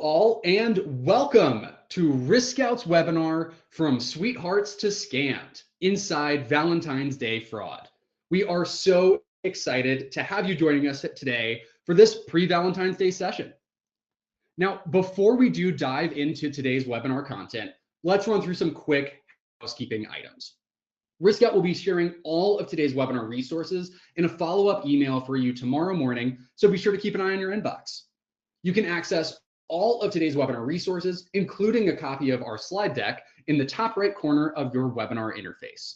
all, and welcome to RiskScout's webinar From Sweethearts to Scammed Inside Valentine's Day Fraud. We are so excited to have you joining us today for this pre-Valentine's Day session. Now, before we do dive into today's webinar content, let's run through some quick housekeeping items. RiskScout will be sharing all of today's webinar resources in a follow-up email for you tomorrow morning, so be sure to keep an eye on your inbox. You can access all of today's webinar resources, including a copy of our slide deck, in the top right corner of your webinar interface.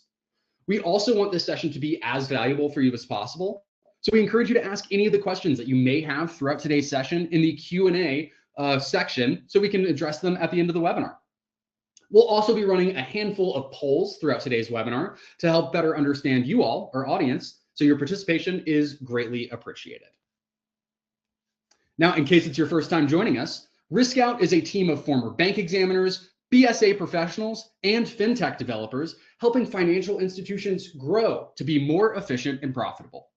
We also want this session to be as valuable for you as possible, so we encourage you to ask any of the questions that you may have throughout today's session in the Q&A section, so we can address them at the end of the webinar. We'll also be running a handful of polls throughout today's webinar to help better understand you all, our audience, so your participation is greatly appreciated. Now, in case it's your first time joining us, RiskScout is a team of former bank examiners, BSA professionals, and fintech developers helping financial institutions grow to be more efficient and profitable.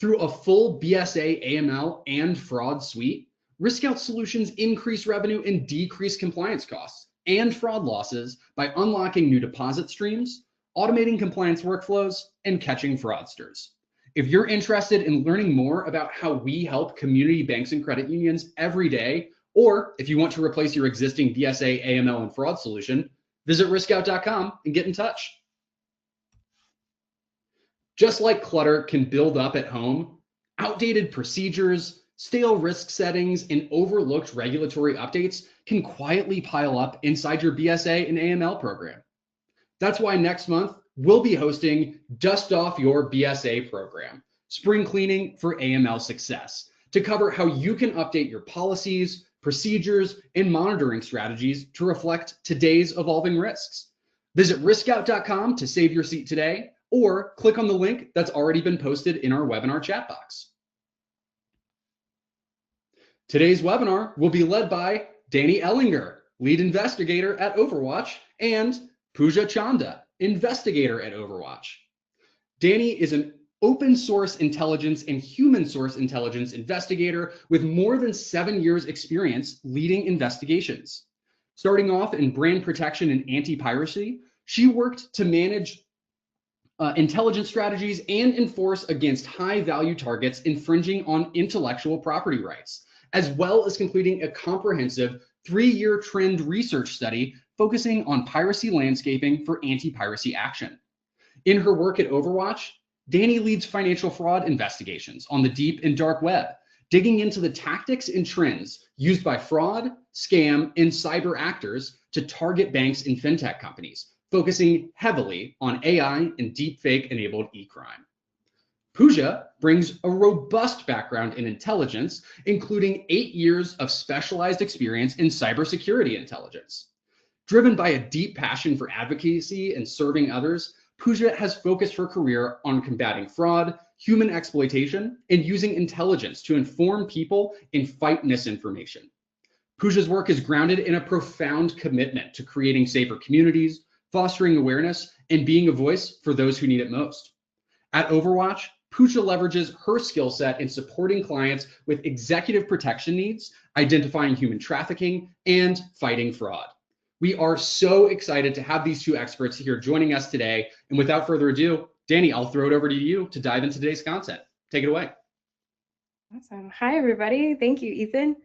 Through a full BSA, AML, and fraud suite, RiskScout solutions increase revenue and decrease compliance costs and fraud losses by unlocking new deposit streams, automating compliance workflows, and catching fraudsters. If you're interested in learning more about how we help community banks and credit unions every day, or if you want to replace your existing BSA, AML, and fraud solution, visit RiskScout.com and get in touch. Just like clutter can build up at home, outdated procedures, stale risk settings, and overlooked regulatory updates can quietly pile up inside your BSA and AML program. That's why next month, we'll be hosting Dust Off Your BSA program, Spring Cleaning for AML Success, to cover how you can update your policies, procedures, and monitoring strategies to reflect today's evolving risks. Visit RiskScout.com to save your seat today, or click on the link that's already been posted in our webinar chat box. Today's webinar will be led by Danny Ellinger, lead investigator at Overwatch, and Pooja Chanda, investigator at Overwatch. Danny is an open source intelligence and human source intelligence investigator with more than 7 years experience leading investigations. Starting off in brand protection and anti-piracy, she worked to manage intelligence strategies and enforce against high-value targets infringing on intellectual property rights, as well as completing a comprehensive 3-year trend research study focusing on piracy landscaping for anti-piracy action. In her work at Overwatch, Danny leads financial fraud investigations on the deep and dark web, digging into the tactics and trends used by fraud, scam, and cyber actors to target banks and fintech companies, focusing heavily on AI and deepfake-enabled e-crime. Pooja brings a robust background in intelligence, including 8 years of specialized experience in cybersecurity intelligence. Driven by a deep passion for advocacy and serving others, Pooja has focused her career on combating fraud, human exploitation, and using intelligence to inform people and fight misinformation. Pooja's work is grounded in a profound commitment to creating safer communities, fostering awareness, and being a voice for those who need it most. At Overwatch, Pooja leverages her skill set in supporting clients with executive protection needs, identifying human trafficking, and fighting fraud. We are so excited to have these two experts here joining us today. And without further ado, Danny, I'll throw it over to you to dive into today's content. Take it away. Awesome. Hi, everybody. Thank you, Ethan.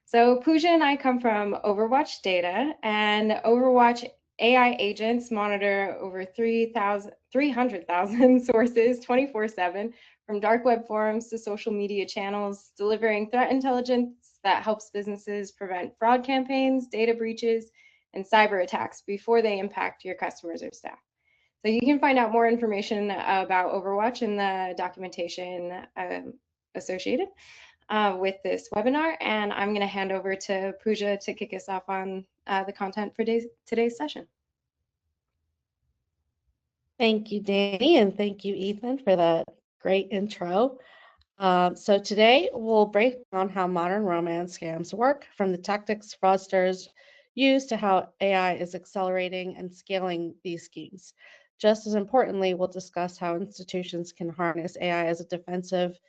So Pooja and I come from Overwatch Data, and Overwatch AI agents monitor over 300,000 sources 24/7, from dark web forums to social media channels, delivering threat intelligence that helps businesses prevent fraud campaigns, data breaches, and cyber attacks before they impact your customers or staff. So you can find out more information about Overwatch in the documentation associated with this webinar, and I'm going to hand over to Pooja to kick us off on the content for today's session. Thank you, Danny, and thank you, Ethan, for that great intro. So today we'll break down how modern romance scams work, from the tactics fraudsters use to how AI is accelerating and scaling these schemes. Just as importantly, we'll discuss how institutions can harness AI as a defensive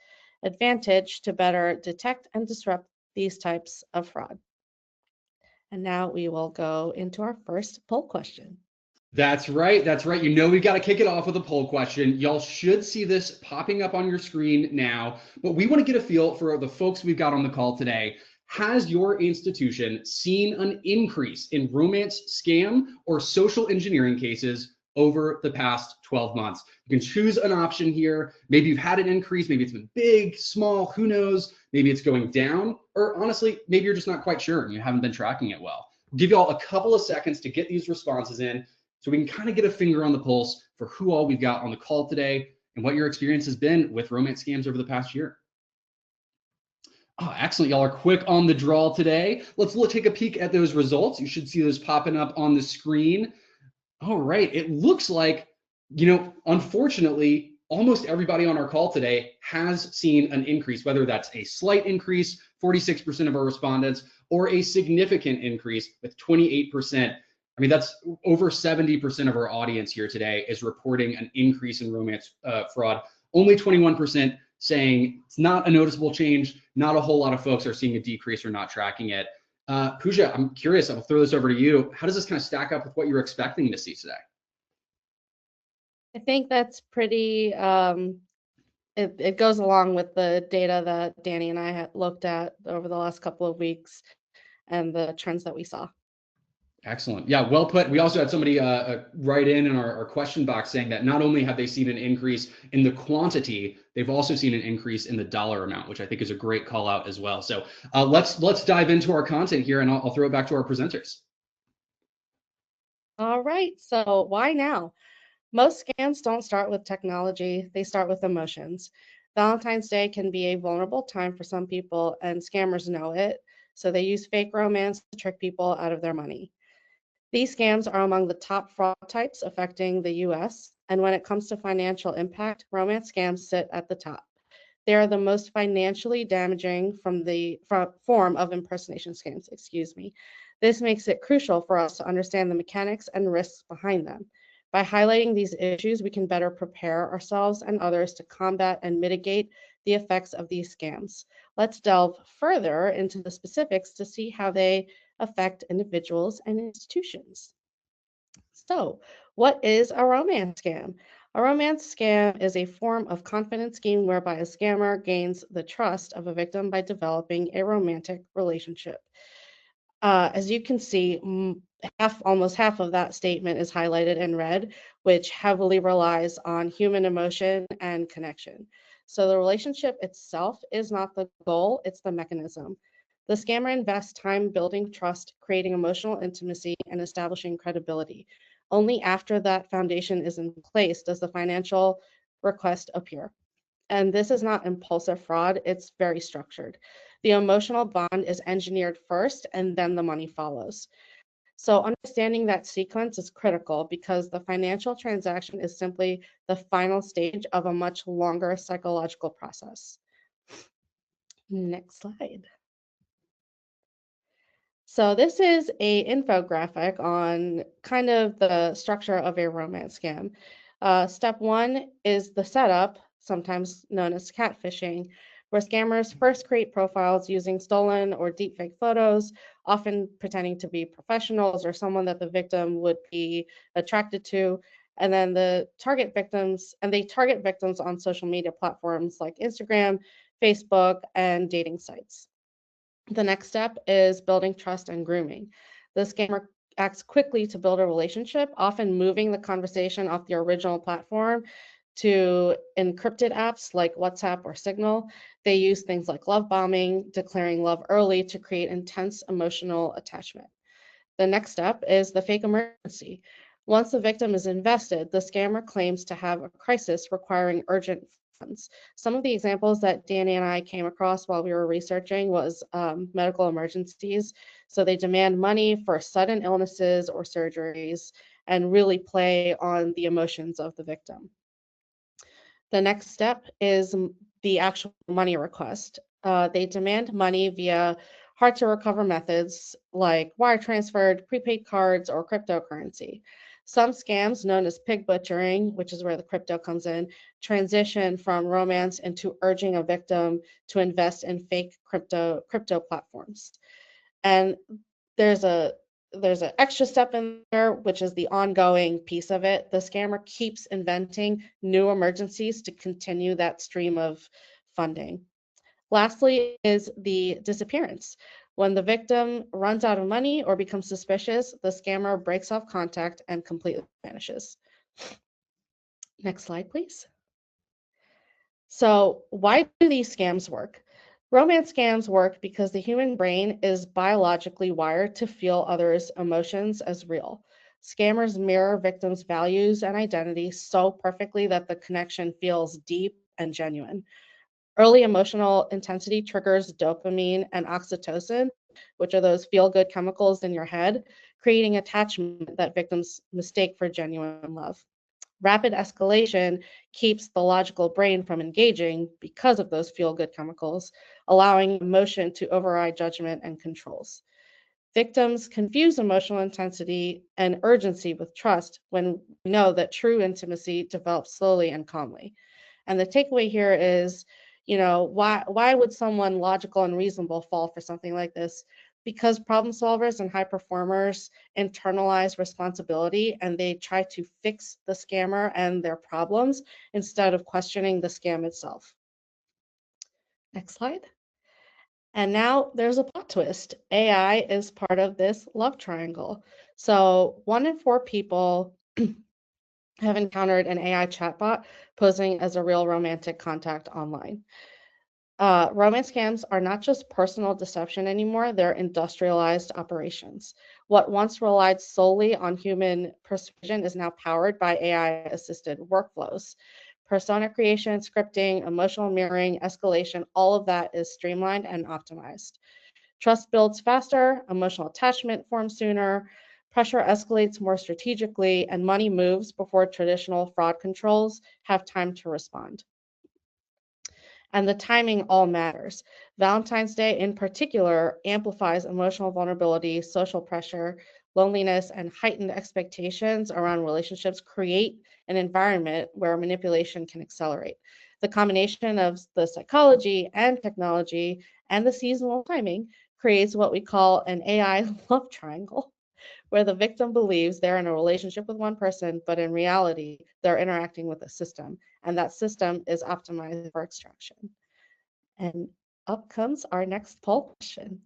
advantage to better detect and disrupt these types of fraud. And now we will go into our first poll question. That's right. That's right. You know, we've got to kick it off with a poll question. Y'all should see this popping up on your screen now, but we want to get a feel for the folks we've got on the call today. Has your institution seen an increase in romance scam or social engineering cases over the past 12 months? You can choose an option here. Maybe you've had an increase, maybe it's been big, small, who knows? Maybe it's going down, or honestly, maybe you're just not quite sure and you haven't been tracking it well. I'll give you all a couple of seconds to get these responses in so we can kind of get a finger on the pulse for who all we've got on the call today and what your experience has been with romance scams over the past year. Oh, excellent. Y'all are quick on the draw today. Let's take a peek at those results. You should see those popping up on the screen. All right. It looks like, unfortunately, almost everybody on our call today has seen an increase, whether that's a slight increase, 46% of our respondents, or a significant increase with 28%. I mean, that's over 70% of our audience here today is reporting an increase in romance fraud. Only 21% saying it's not a noticeable change. Not a whole lot of folks are seeing a decrease or not tracking it. Pooja, I'm curious, I'll throw this over to you. How does this kind of stack up with what you're expecting to see today? I think that's pretty, it goes along with the data that Danny and I had looked at over the last couple of weeks and the trends that we saw. Excellent. Yeah, well put. We also had somebody write in our question box saying that not only have they seen an increase in the quantity, they've also seen an increase in the dollar amount, which I think is a great call out as well. So let's dive into our content here, and I'll throw it back to our presenters. All right, so why now? Most scams don't start with technology, they start with emotions. Valentine's Day can be a vulnerable time for some people, and scammers know it, so they use fake romance to trick people out of their money. These scams are among the top fraud types affecting the US, and when it comes to financial impact, romance scams sit at the top. They are the most financially damaging form of impersonation scams, excuse me. This makes it crucial for us to understand the mechanics and risks behind them. By highlighting these issues, we can better prepare ourselves and others to combat and mitigate the effects of these scams. Let's delve further into the specifics to see how they affect individuals and institutions. So, what is a romance scam? A romance scam is a form of confidence scheme whereby a scammer gains the trust of a victim by developing a romantic relationship. As you can see, almost half of that statement is highlighted in red, which heavily relies on human emotion and connection. So the relationship itself is not the goal, it's the mechanism. The scammer invests time building trust, creating emotional intimacy, and establishing credibility. Only after that foundation is in place does the financial request appear. And this is not impulsive fraud, it's very structured. The emotional bond is engineered first and then the money follows. So understanding that sequence is critical because the financial transaction is simply the final stage of a much longer psychological process. Next slide. So this is a infographic on kind of the structure of a romance scam. Step one is the setup, sometimes known as catfishing, where scammers first create profiles using stolen or deepfake photos, often pretending to be professionals or someone that the victim would be attracted to. And then they target victims on social media platforms like Instagram, Facebook, and dating sites. The next step is building trust and grooming. The scammer acts quickly to build a relationship, often moving the conversation off the original platform to encrypted apps like WhatsApp or Signal. They use things like love bombing, declaring love early to create intense emotional attachment. The next step is the fake emergency. Once the victim is invested, the scammer claims to have a crisis requiring urgent funds. Some of the examples that Danny and I came across while we were researching was medical emergencies. So they demand money for sudden illnesses or surgeries and really play on the emotions of the victim. The next step is the actual money request. They demand money via hard to recover methods like wire transferred, prepaid cards, or cryptocurrency. Some scams, known as pig butchering, which is where the crypto comes in, transition from romance into urging a victim to invest in fake crypto platforms. And there's an extra step in there, which is the ongoing piece of it. The scammer keeps inventing new emergencies to continue that stream of funding. Lastly is the disappearance. When the victim runs out of money or becomes suspicious, the scammer breaks off contact and completely vanishes. Next slide, please. So why do these scams work? Romance scams work because the human brain is biologically wired to feel others' emotions as real. Scammers mirror victims' values and identity so perfectly that the connection feels deep and genuine. Early emotional intensity triggers dopamine and oxytocin, which are those feel-good chemicals in your head, creating attachment that victims mistake for genuine love. Rapid escalation keeps the logical brain from engaging because of those feel-good chemicals, allowing emotion to override judgment and controls. Victims confuse emotional intensity and urgency with trust when we know that true intimacy develops slowly and calmly. And the takeaway here is, why would someone logical and reasonable fall for something like this? Because problem solvers and high performers internalize responsibility and they try to fix the scammer and their problems instead of questioning the scam itself. Next slide. And now there's a plot twist. AI is part of this love triangle. So 1 in 4 people have encountered an AI chatbot posing as a real romantic contact online. Romance scams are not just personal deception anymore, they're industrialized operations. What once relied solely on human persuasion is now powered by AI-assisted workflows. Persona creation, scripting, emotional mirroring, escalation, all of that is streamlined and optimized. Trust builds faster, emotional attachment forms sooner, pressure escalates more strategically, and money moves before traditional fraud controls have time to respond. And the timing all matters. Valentine's Day, in particular, amplifies emotional vulnerability, social pressure, loneliness, and heightened expectations around relationships create an environment where manipulation can accelerate. The combination of the psychology and technology and the seasonal timing creates what we call an AI love triangle, where the victim believes they're in a relationship with one person, but in reality, they're interacting with a system, and that system is optimized for extraction. And up comes our next poll question.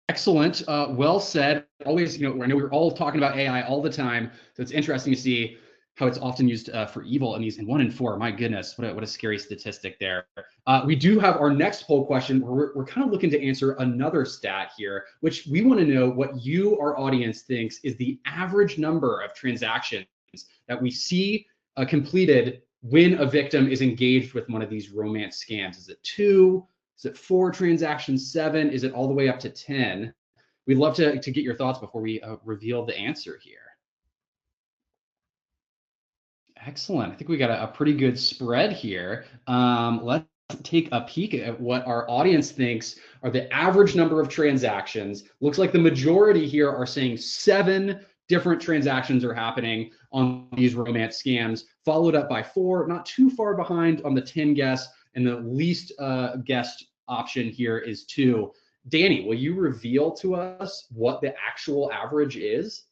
Excellent. Well said. Always, I know we're all talking about AI all the time, so it's interesting to see how it's often used for evil. And 1 in 4, my goodness, what a scary statistic there. We do have our next poll question where we're kind of looking to answer another stat here, which we want to know what you, our audience, thinks is the average number of transactions that we see completed when a victim is engaged with one of these romance scams. Is it 2? Is it 4 transactions, 7? Is it all the way up to 10? We'd love to get your thoughts before we reveal the answer here. Excellent. I think we got a pretty good spread here. Let's take a peek at what our audience thinks are the average number of transactions. Looks like the majority here are saying 7 different transactions are happening on these romance scams, followed up by 4, not too far behind on the 10 guess, and the least guessed option here is 2. Danny, will you reveal to us what the actual average is?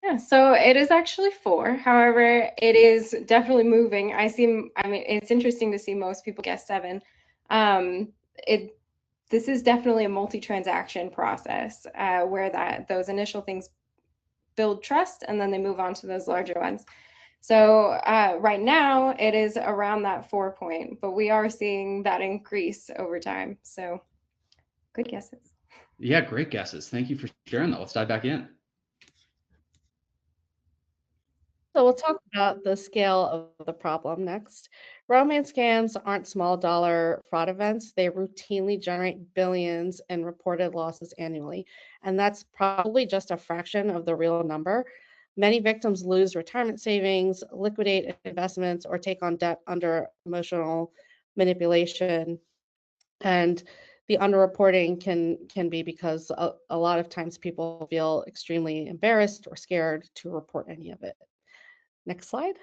Yeah, so it is actually 4. However, it is definitely moving. I mean, it's interesting to see most people guess 7. This is definitely a multi-transaction process where those initial things build trust and then they move on to those larger ones. So right now it is around that 4 point, but we are seeing that increase over time. So good guesses. Yeah, great guesses. Thank you for sharing that. Let's dive back in. So we'll talk about the scale of the problem next. Romance scams aren't small dollar fraud events. They routinely generate billions in reported losses annually. And that's probably just a fraction of the real number. Many victims lose retirement savings, liquidate investments, or take on debt under emotional manipulation. And the underreporting can be because a lot of times people feel extremely embarrassed or scared to report any of it. Next slide.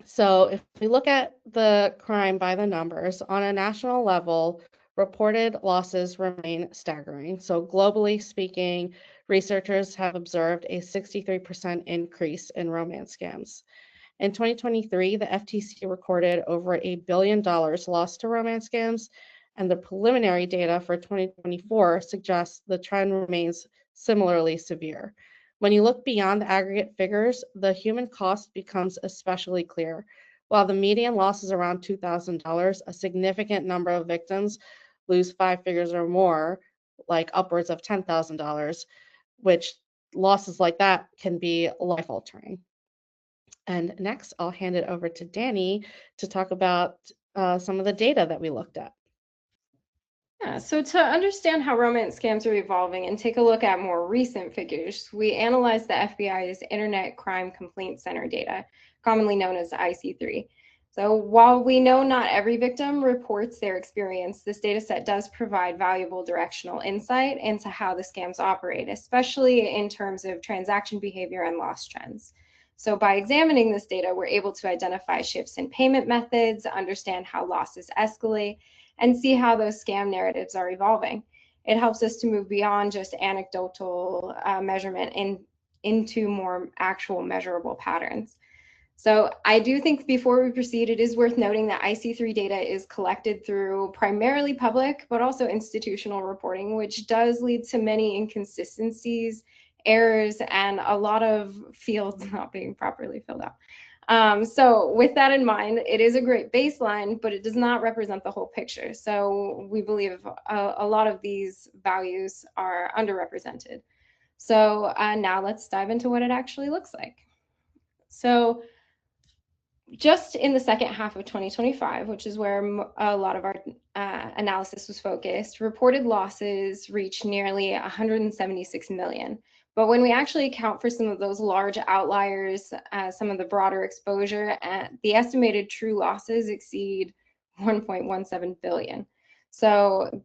So if we look at the crime by the numbers, on a national level, reported losses remain staggering. So globally speaking, researchers have observed a 63% increase in romance scams. In 2023, the FTC recorded over $1 billion lost to romance scams, and the preliminary data for 2024 suggests the trend remains similarly severe. When you look beyond the aggregate figures, the human cost becomes especially clear. While the median loss is around $2,000, a significant number of victims lose 5 figures or more, like upwards of $10,000, which losses like that can be life altering. And next, I'll hand it over to Danny to talk about some of the data that we looked at. Yeah, so to understand how romance scams are evolving and take a look at more recent figures, we analyzed the FBI's Internet Crime Complaint Center data, commonly known as IC3. So while we know not every victim reports their experience, this data set does provide valuable directional insight into how the scams operate, especially in terms of transaction behavior and loss trends. So by examining this data, we're able to identify shifts in payment methods, understand how losses escalate, and see how those scam narratives are evolving. It helps us to move beyond just anecdotal measurement into more actual measurable patterns. So I do think before we proceed, it is worth noting that IC3 data is collected through primarily public, but also institutional reporting, which does lead to many inconsistencies, errors, and a lot of fields not being properly filled out. So with that in mind, it is a great baseline, but it does not represent the whole picture. So we believe a lot of these values are underrepresented. So now let's dive into what it actually looks like. So just in the second half of 2025, which is where a lot of our analysis was focused, reported losses reached nearly 176 million. But when we actually account for some of those large outliers, some of the broader exposure, the estimated true losses exceed 1.17 billion. So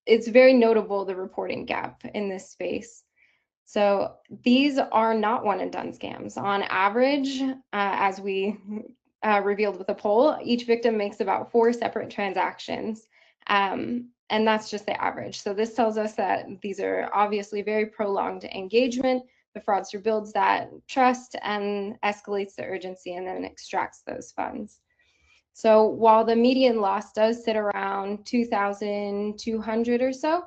it's very notable, the reporting gap in this space. So these are not one and done scams. On average, as we revealed with a poll, each victim makes about 4 separate transactions. And that's just the average. So this tells us that these are obviously very prolonged engagement. The fraudster builds that trust and escalates the urgency and then extracts those funds. So while the median loss does sit around 2,200 or so,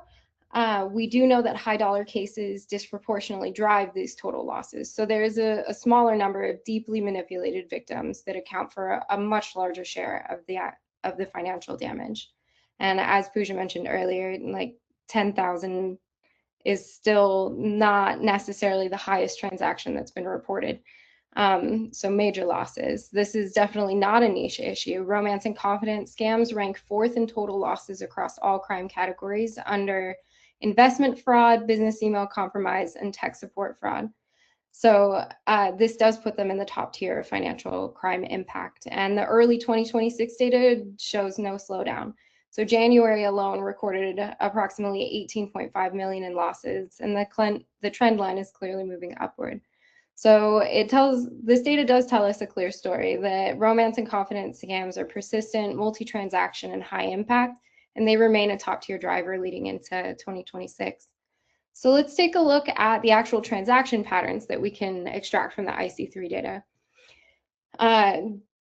we do know that high dollar cases disproportionately drive these total losses. So there is a smaller number of deeply manipulated victims that account for a much larger share of the financial damage. And as Pooja mentioned earlier, like 10,000 is still not necessarily the highest transaction that's been reported. So major losses. This is definitely not a niche issue. Romance and confidence scams rank 4th in total losses across all crime categories under investment fraud, business email compromise, and tech support fraud. So this does put them in the top tier of financial crime impact. And the early 2026 data shows no slowdown. So January alone recorded approximately 18.5 million in losses, and the trend line is clearly moving upward. So this data does tell us a clear story that romance and confidence scams are persistent, multi-transaction, and high impact, and they remain a top tier driver leading into 2026. So let's take a look at the actual transaction patterns that we can extract from the IC3 data.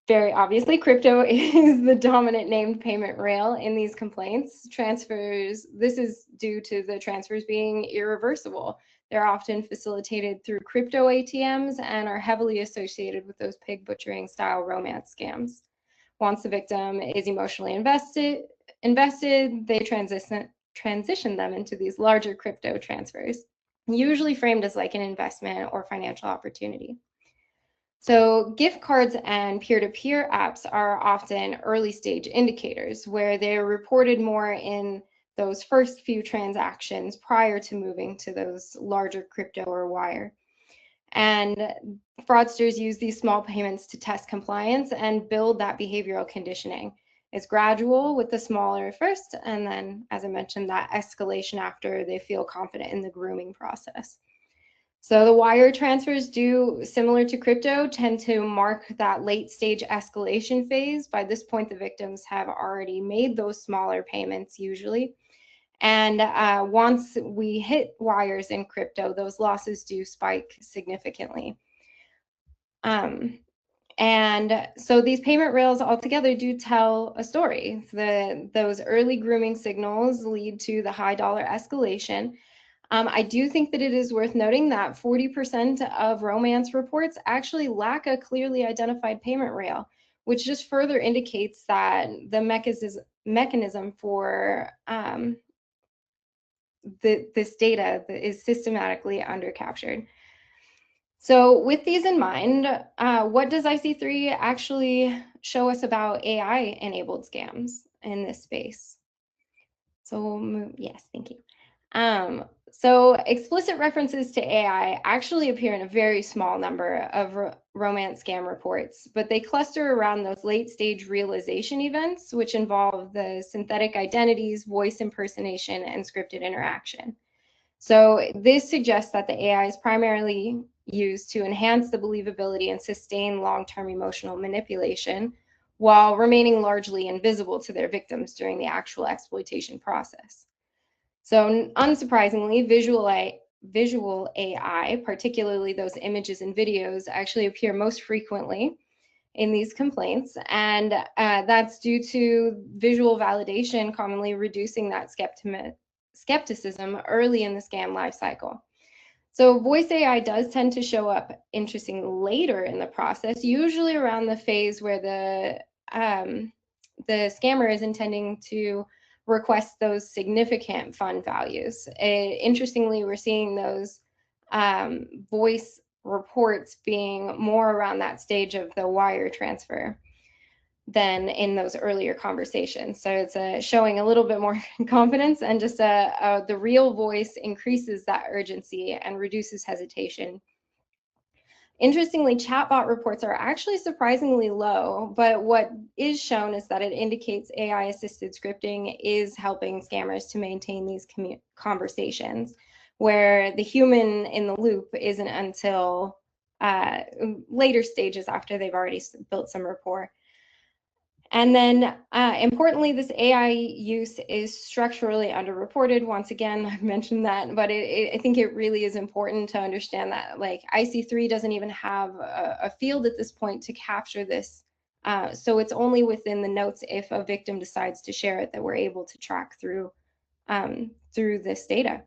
Very obviously, crypto is the dominant named payment rail in these complaints. This is due to the transfers being irreversible. They're often facilitated through crypto ATMs and are heavily associated with those pig butchering style romance scams. Once the victim is emotionally invested, they transition them into these larger crypto transfers, usually framed as like an investment or financial opportunity. So gift cards and peer-to-peer apps are often early stage indicators where they're reported more in those first few transactions prior to moving to those larger crypto or wire. And fraudsters use these small payments to test compliance and build that behavioral conditioning. It's gradual with the smaller first, and then, as I mentioned, that escalation after they feel confident in the grooming process. So the wire transfers do, similar to crypto, tend to mark that late stage escalation phase. By this point, the victims have already made those smaller payments usually. And once we hit wires in crypto, those losses do spike significantly. And so these payment rails altogether do tell a story. Those early grooming signals lead to the high dollar escalation. I do think that it is worth noting that 40% of romance reports actually lack a clearly identified payment rail, which just further indicates that the mechanism for this data is systematically undercaptured. So with these in mind, what does IC3 actually show us about AI-enabled scams in this space? So yes, thank you. So explicit references to AI actually appear in a very small number of romance scam reports, but they cluster around those late stage realization events, which involve the synthetic identities, voice impersonation, and scripted interaction. So this suggests that the AI is primarily used to enhance the believability and sustain long-term emotional manipulation while remaining largely invisible to their victims during the actual exploitation process. So unsurprisingly, visual AI, particularly those images and videos, actually appear most frequently in these complaints. And that's due to visual validation commonly reducing that skepticism early in the scam lifecycle. So voice AI does tend to show up interesting later in the process, usually around the phase where the scammer is intending to request those significant fund values. Interestingly, we're seeing those voice reports being more around that stage of the wire transfer than in those earlier conversations. So it's showing a little bit more confidence, and just the real voice increases that urgency and reduces hesitation. Interestingly, chatbot reports are actually surprisingly low, but what is shown is that it indicates AI-assisted scripting is helping scammers to maintain these conversations, where the human in the loop isn't until later stages after they've already built some rapport. And then importantly, this AI use is structurally underreported. Once again, I've mentioned that, but I think it really is important to understand that like IC3 doesn't even have a field at this point to capture this. So it's only within the notes if a victim decides to share it that we're able to track through this data.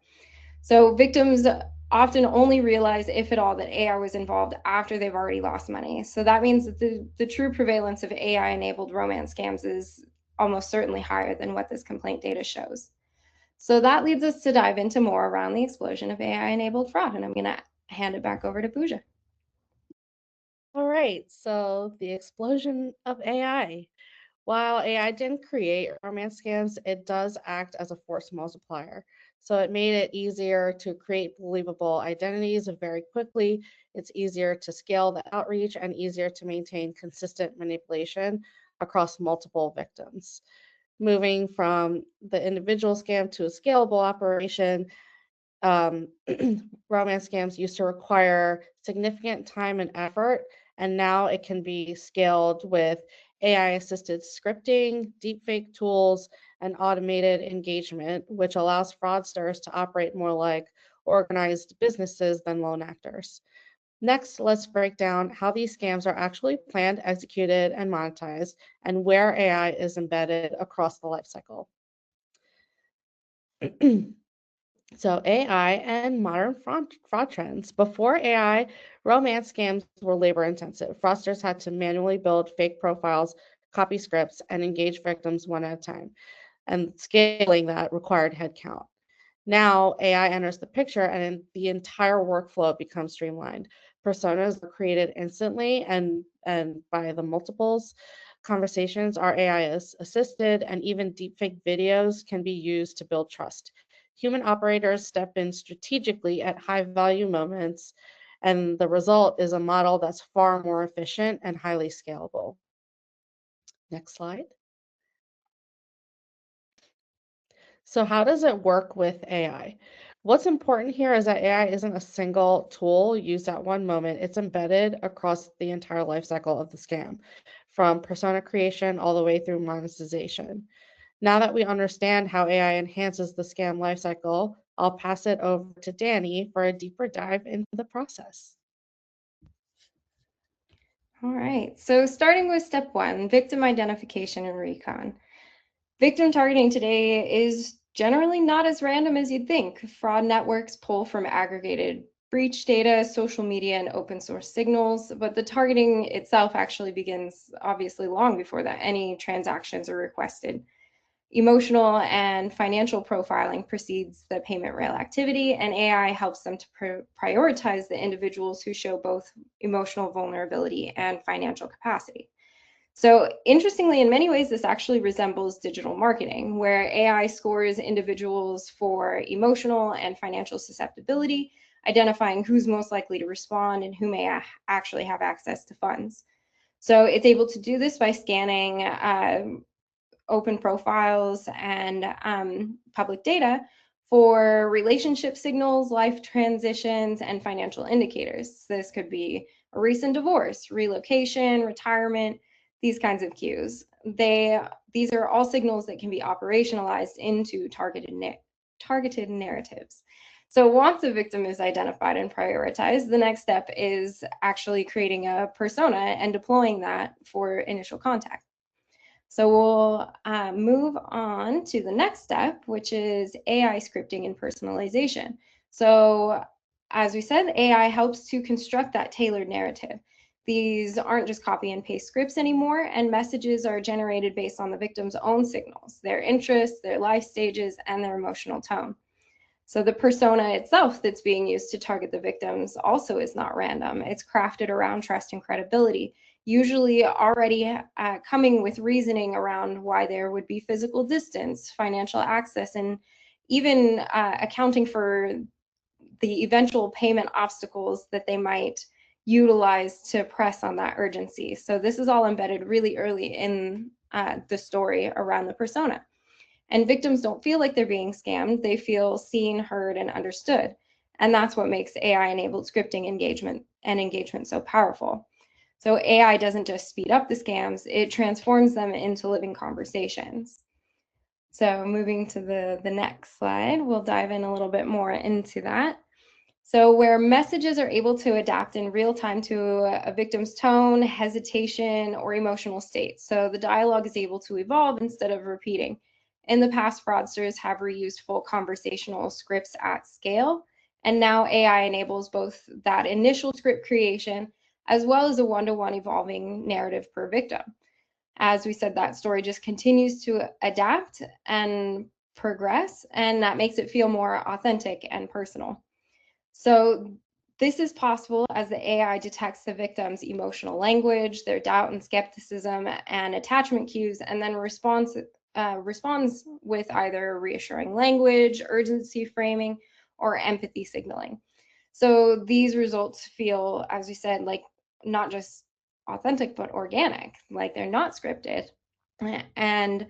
So victims often only realize, if at all, that AI was involved after they've already lost money. So that means that the true prevalence of AI-enabled romance scams is almost certainly higher than what this complaint data shows. So that leads us to dive into more around the explosion of AI-enabled fraud, and I'm going to hand it back over to Pooja. All right, so the explosion of AI. While AI didn't create romance scams, it does act as a force multiplier. So it made it easier to create believable identities very quickly. It's easier to scale the outreach and easier to maintain consistent manipulation across multiple victims. Moving from the individual scam to a scalable operation, um, romance scams used to require significant time and effort, and now it can be scaled with AI assisted scripting, deepfake tools, and automated engagement, which allows fraudsters to operate more like organized businesses than lone actors. Next, let's break down how these scams are actually planned, executed, and monetized, and where AI is embedded across the lifecycle. So AI and modern fraud trends. Before AI, romance scams were labor intensive. Fraudsters had to manually build fake profiles, copy scripts, and engage victims one at a time. And scaling that required headcount. Now AI enters the picture and the entire workflow becomes streamlined. Personas are created instantly and by the multiples. Conversations are AI assisted, and even deepfake videos can be used to build trust. Human operators step in strategically at high value moments, and the result is a model that's far more efficient and highly scalable. Next slide. So how does it work with AI? What's important here is that AI isn't a single tool used at one moment. It's embedded across the entire life cycle of the scam, from persona creation all the way through monetization. Now that we understand how AI enhances the scam lifecycle, I'll pass it over to Danny for a deeper dive into the process. All right, so starting with step one, victim identification and recon. Victim targeting today is generally not as random as you'd think. Fraud networks pull from aggregated breach data, social media, and open source signals, but the targeting itself actually begins obviously long before that any transactions are requested. Emotional and financial profiling precedes the payment rail activity, and AI helps them to prioritize the individuals who show both emotional vulnerability and financial capacity. So interestingly, in many ways, this actually resembles digital marketing, where AI scores individuals for emotional and financial susceptibility, identifying who's most likely to respond and who may actually have access to funds. So it's able to do this by scanning open profiles and public data for relationship signals, life transitions, and financial indicators. This could be a recent divorce, relocation, retirement, these kinds of cues. These are all signals that can be operationalized into targeted narratives. So once a victim is identified and prioritized, the next step is actually creating a persona and deploying that for initial contact. So we'll move on to the next step, which is AI scripting and personalization. So as we said, AI helps to construct that tailored narrative. These aren't just copy and paste scripts anymore, and messages are generated based on the victim's own signals, their interests, their life stages, and their emotional tone. So the persona itself that's being used to target the victims also is not random. It's crafted around trust and credibility, usually already coming with reasoning around why there would be physical distance, financial access, and even accounting for the eventual payment obstacles that they might utilize to press on that urgency. So this is all embedded really early in the story around the persona. And victims don't feel like they're being scammed. They feel seen, heard, and understood. And that's what makes AI-enabled scripting engagement so powerful. So AI doesn't just speed up the scams, it transforms them into living conversations. So moving to the next slide, we'll dive in a little bit more into that. So where messages are able to adapt in real time to a victim's tone, hesitation, or emotional state. So the dialogue is able to evolve instead of repeating. In the past, fraudsters have reused full conversational scripts at scale, and now AI enables both that initial script creation as well as a one-to-one evolving narrative per victim. As we said, that story just continues to adapt and progress, and that makes it feel more authentic and personal. So this is possible as the AI detects the victim's emotional language, their doubt and skepticism, and attachment cues, and then responds with either reassuring language, urgency framing, or empathy signaling. So these results feel, as we said, like not just authentic, but organic, like they're not scripted. And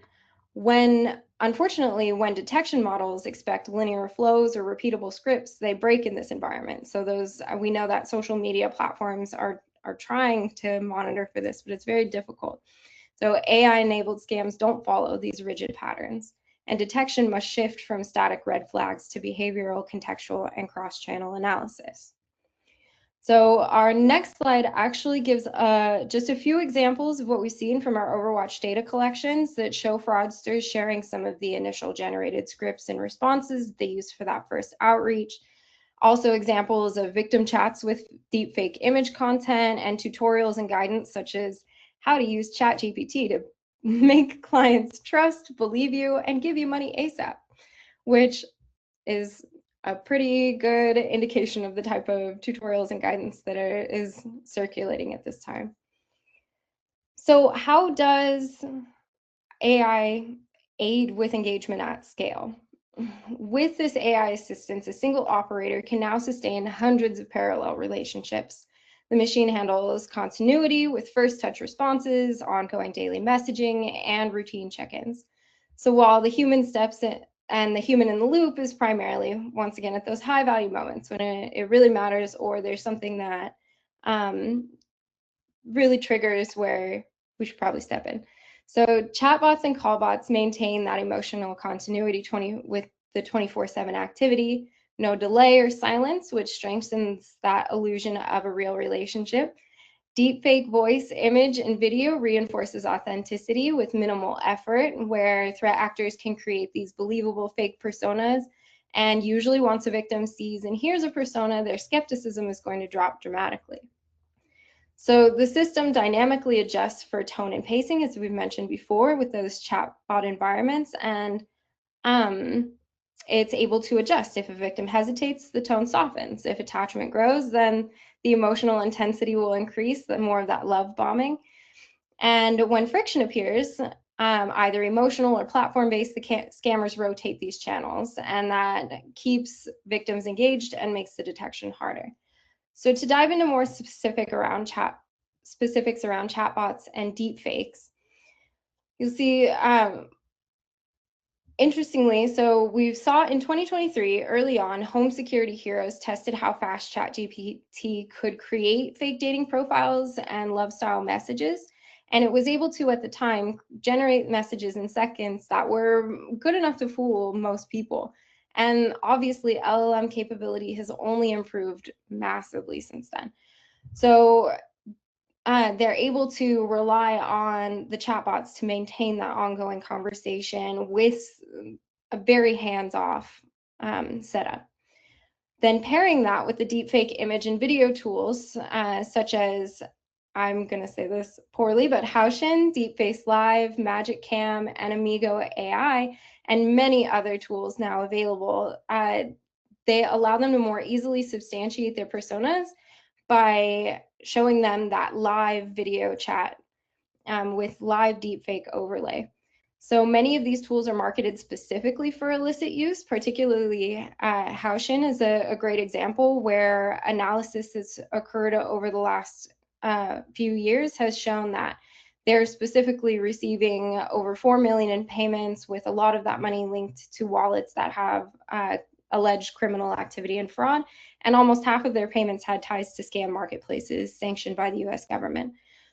unfortunately, when detection models expect linear flows or repeatable scripts, they break in this environment. So we know that social media platforms are trying to monitor for this, but it's very difficult. So AI-enabled scams don't follow these rigid patterns, and detection must shift from static red flags to behavioral, contextual, and cross-channel analysis. So our next slide actually gives just a few examples of what we've seen from our Overwatch data collections that show fraudsters sharing some of the initial generated scripts and responses they used for that first outreach. Also examples of victim chats with deepfake image content and tutorials and guidance such as how to use ChatGPT to make clients trust, believe you, and give you money ASAP, which is a pretty good indication of the type of tutorials and guidance that is circulating at this time. So how does AI aid with engagement at scale? With this AI assistance, a single operator can now sustain hundreds of parallel relationships. The machine handles continuity with first touch responses, ongoing daily messaging, and routine check-ins. So while the human steps And the human in the loop is primarily, once again, at those high value moments when it really matters, or there's something that really triggers where we should probably step in. So chatbots and callbots maintain that emotional continuity with the 24/7 activity, no delay or silence, which strengthens that illusion of a real relationship. Deepfake voice, image, and video reinforces authenticity with minimal effort, where threat actors can create these believable fake personas. And usually once a victim sees and hears a persona, their skepticism is going to drop dramatically. So the system dynamically adjusts for tone and pacing, as we've mentioned before, with those chatbot environments, and it's able to adjust. If a victim hesitates, the tone softens. If attachment grows, then the emotional intensity will increase, the more of that love bombing. And when friction appears, either emotional or platform-based, the scammers rotate these channels, and that keeps victims engaged and makes the detection harder. So to dive into more specifics around chatbots and deepfakes, you'll see, interestingly, so we saw in 2023, early on, home security heroes tested how fast ChatGPT could create fake dating profiles and love style messages. And it was able to, at the time, generate messages in seconds that were good enough to fool most people. And obviously, LLM capability has only improved massively since then. So they're able to rely on the chatbots to maintain that ongoing conversation with a very hands-off setup. Then pairing that with the deepfake image and video tools, such as, I'm going to say this poorly, but Haoshin, Deepface Live, Magic Cam, and Amigo AI, and many other tools now available, they allow them to more easily substantiate their personas by showing them that live video chat with live deepfake overlay. So many of these tools are marketed specifically for illicit use, particularly Haoshin is a great example where analysis that's occurred over the last few years has shown that they're specifically receiving over 4 million in payments, with a lot of that money linked to wallets that have alleged criminal activity and fraud, and almost half of their payments had ties to scam marketplaces sanctioned by the US government.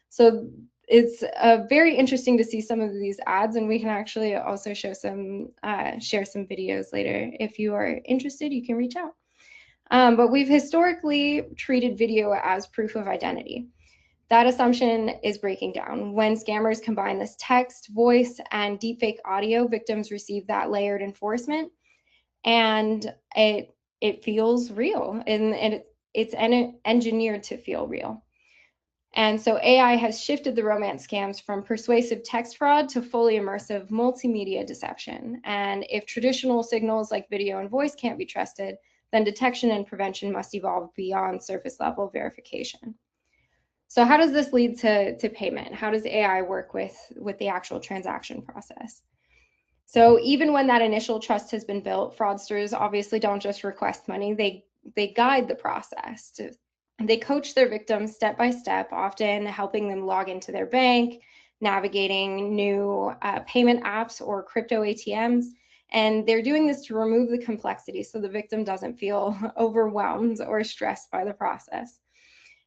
So it's very interesting to see some of these ads, and we can actually also show some, share some videos later. If you are interested, you can reach out. But we've historically treated video as proof of identity. That assumption is breaking down. When scammers combine this text, voice, and deepfake audio, victims receive that layered enforcement, and it feels real, and it's engineered to feel real. And so AI has shifted the romance scams from persuasive text fraud to fully immersive multimedia deception. And if traditional signals like video and voice can't be trusted, then detection and prevention must evolve beyond surface level verification. So how does this lead to payment? How does AI work with the actual transaction process? So even when that initial trust has been built, fraudsters obviously don't just request money, they guide the process. They coach their victims step by step, often helping them log into their bank, navigating new payment apps or crypto ATMs. And they're doing this to remove the complexity so the victim doesn't feel overwhelmed or stressed by the process.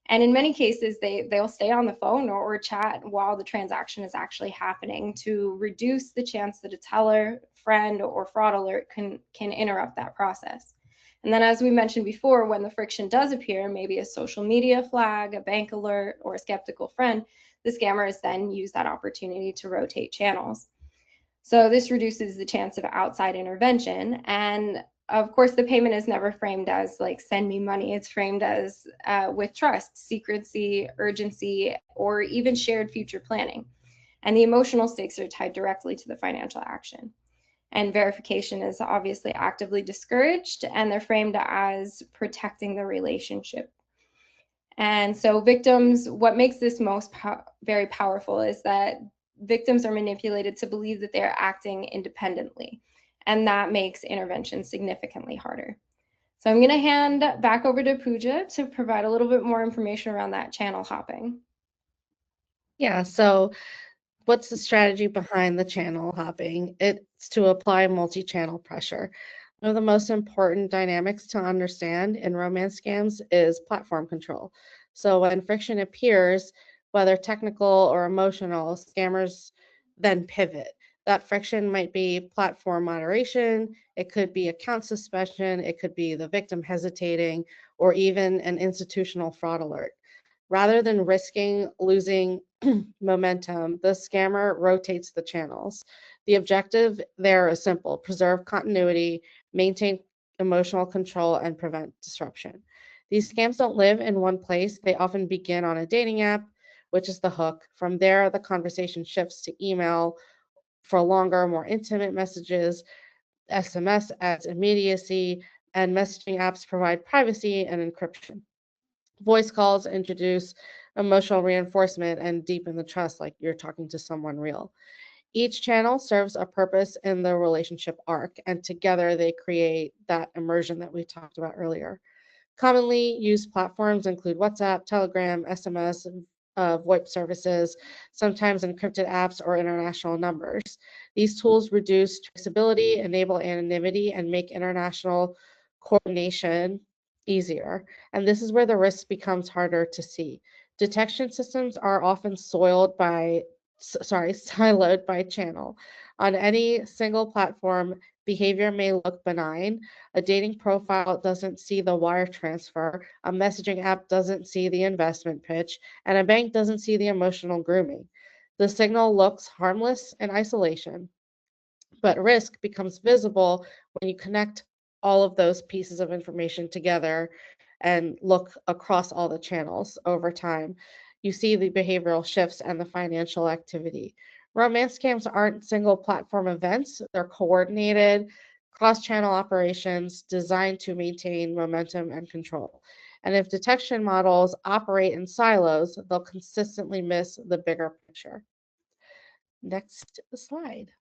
And in many cases, they'll stay on the phone or chat while the transaction is actually happening to reduce the chance that a teller, friend, or fraud alert can interrupt that process. And then, as we mentioned before, when the friction does appear, maybe a social media flag, a bank alert, or a skeptical friend, the scammers then use that opportunity to rotate channels. So this reduces the chance of outside intervention. And of course, the payment is never framed as like, send me money. It's framed as with trust, secrecy, urgency, or even shared future planning. And the emotional stakes are tied directly to the financial action. And verification is obviously actively discouraged, and they're framed as protecting the relationship. And so victims, what makes this very powerful is that victims are manipulated to believe that they're acting independently, and that makes intervention significantly harder. So I'm going to hand back over to Pooja to provide a little bit more information around that channel hopping. Yeah, so What's the strategy behind the channel hopping? It's to apply multi-channel pressure. One of the most important dynamics to understand in romance scams is platform control. So when friction appears, whether technical or emotional, scammers then pivot. That friction might be platform moderation, it could be account suspension, it could be the victim hesitating, or even an institutional fraud alert. Rather than risking losing momentum, the scammer rotates the channels. The objective there is simple: preserve continuity, maintain emotional control, and prevent disruption. These scams don't live in one place. They often begin on a dating app, which is the hook. From there, the conversation shifts to email for longer, more intimate messages. SMS adds immediacy, and messaging apps provide privacy and encryption. Voice calls introduce emotional reinforcement and deepen the trust, like you're talking to someone real. Each channel serves a purpose in the relationship arc, and together they create that immersion that we talked about earlier. Commonly used platforms include WhatsApp, Telegram, SMS, VoIP services, sometimes encrypted apps or international numbers. These tools reduce traceability, enable anonymity, and make international coordination easier. And this is where the risk becomes harder to see. Detection systems are often siloed by channel. On any single platform, behavior may look benign. A dating profile doesn't see the wire transfer, a messaging app doesn't see the investment pitch, and a bank doesn't see the emotional grooming. The signal looks harmless in isolation, but risk becomes visible when you connect all of those pieces of information together and look across all the channels over time. You see the behavioral shifts and the financial activity. Romance scams aren't single platform events, they're coordinated cross channel operations designed to maintain momentum and control. And if detection models operate in silos, they'll consistently miss the bigger picture. Next slide.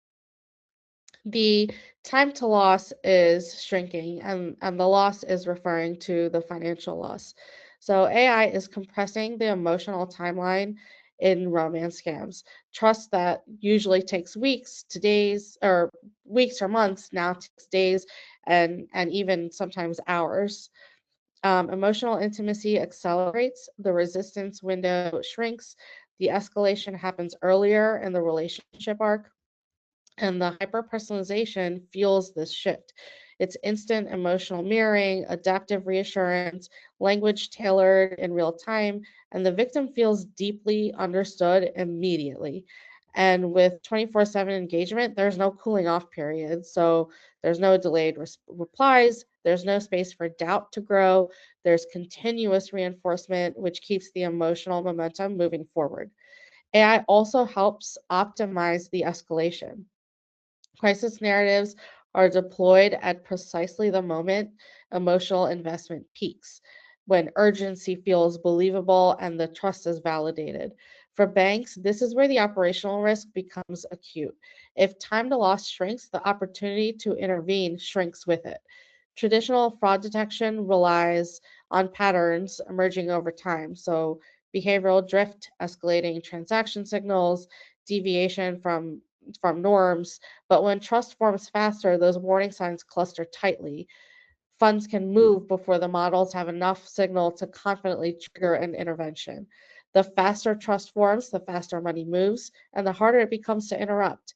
The time to loss is shrinking, and the loss is referring to the financial loss. So AI is compressing the emotional timeline in romance scams. Trust that usually takes weeks to days, or weeks or months now takes days and even sometimes hours. Emotional intimacy accelerates, the resistance window shrinks, the escalation happens earlier in the relationship arc, and the hyper-personalization fuels this shift. It's instant emotional mirroring, adaptive reassurance, language tailored in real time, and the victim feels deeply understood immediately. And with 24/7 engagement, there's no cooling off period. So there's no delayed replies, there's no space for doubt to grow, there's continuous reinforcement, which keeps the emotional momentum moving forward. AI also helps optimize the escalation. Crisis narratives are deployed at precisely the moment emotional investment peaks, when urgency feels believable and the trust is validated. For banks, this is where the operational risk becomes acute. If time to loss shrinks, the opportunity to intervene shrinks with it. Traditional fraud detection relies on patterns emerging over time, so behavioral drift, escalating transaction signals, deviation from norms, but when trust forms faster, those warning signs cluster tightly. Funds can move before the models have enough signal to confidently trigger an intervention. The faster trust forms, the faster money moves, and the harder it becomes to interrupt.